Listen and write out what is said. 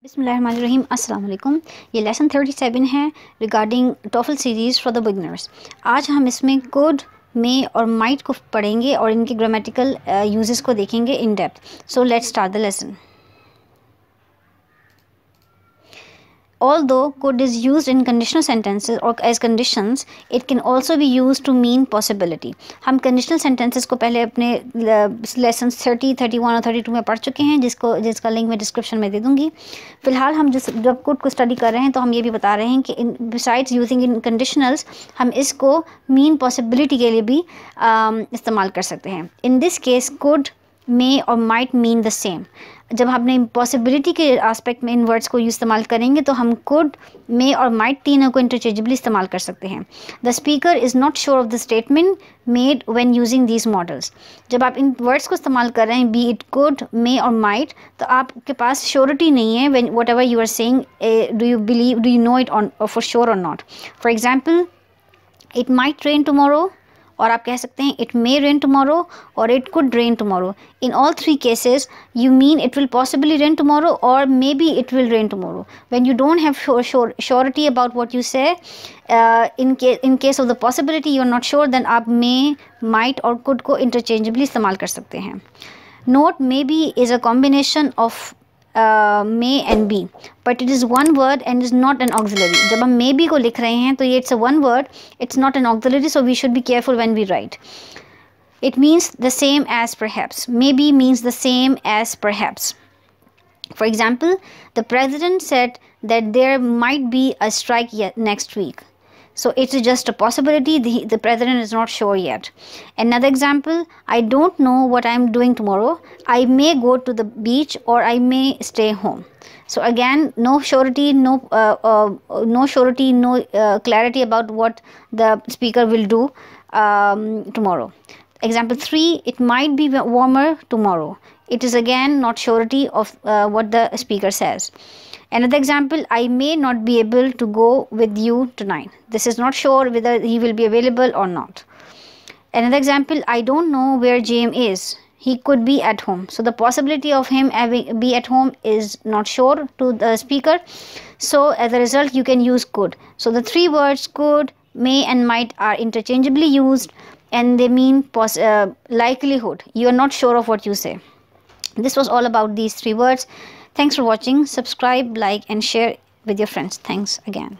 बिस्मिल्लाहिर्रहमानिर्रहीम अस्सलाम वालेकुम। ये लेसन 37 है regarding TOEFL series for the beginners. आज हम इसमें कुड, मे और माइट को पढ़ेंगे और इनके ग्रामेटिकल यूजेस को देखेंगे in depth. So let's start the lesson. Although could is used in conditional sentences or as conditions, it can also be used to mean possibility. हम conditional sentences को पहले अपने lessons 30, 31 और 32 में पढ़ चुके हैं, जिसका लिंक मैं डिस्क्रिप्शन में दे दूँगी। फ़िलहाल हम जब could को स्टडी कर रहे हैं तो हम ये भी बता रहे हैं कि besides using in conditionals, हम इसको mean possibility के लिए भी इस्तेमाल कर सकते हैं। In this case, could, may और might mean the same. जब हमने पॉसिबिलिटी के एस्पेक्ट में इन वर्ड्स को इस्तेमाल करेंगे तो हम कुड, मे और माइट तीनों को इंटरचेंजेबली इस्तेमाल कर सकते हैं। The speaker is not sure of the statement made when using these models. जब आप इन वर्ड्स को इस्तेमाल कर रहे हैं, बी इट कुड, मे और माइट, तो आपके पास श्योरिटी नहीं है when whatever you are saying, do you know it on for sure और not. For example, it might rain tomorrow, और आप कह सकते हैं इट मे रेन टुमारो और it could rain tomorrow. In all three cases you mean it will possibly rain tomorrow और maybe it will rain tomorrow. When you don't have surety about what you say, in case of the possibility you are not sure, then आप may, might और could को interchangeably इस्तेमाल कर सकते हैं। Note maybe is a combination of may and be, but it is one word and is not an auxiliary. जब हम may be को लिख रहे हैं तो ये it's a one word, it's not an auxiliary, so we should be careful when we write. It means the same as perhaps. Maybe means the same as perhaps. For example, the president said that there might be a strike next week. So it is just a possibility. The president is not sure yet. Another example, I don't know what I am doing tomorrow. I may go to the beach or I may stay home. So again, no surety, no clarity about what the speaker will do tomorrow. Example 3, it might be warmer tomorrow. It is again not surety of what the speaker says. Another example, I may not be able to go with you tonight. This is not sure whether he will be available or not. Another example, I don't know where James is. He could be at home. So the possibility of him be at home is not sure to the speaker. So as a result, you can use could. So the three words could, may and might are interchangeably used, and they mean likelihood. You are not sure of what you say. This was all about these three words. Thanks for watching. Subscribe, like and share with your friends. Thanks again.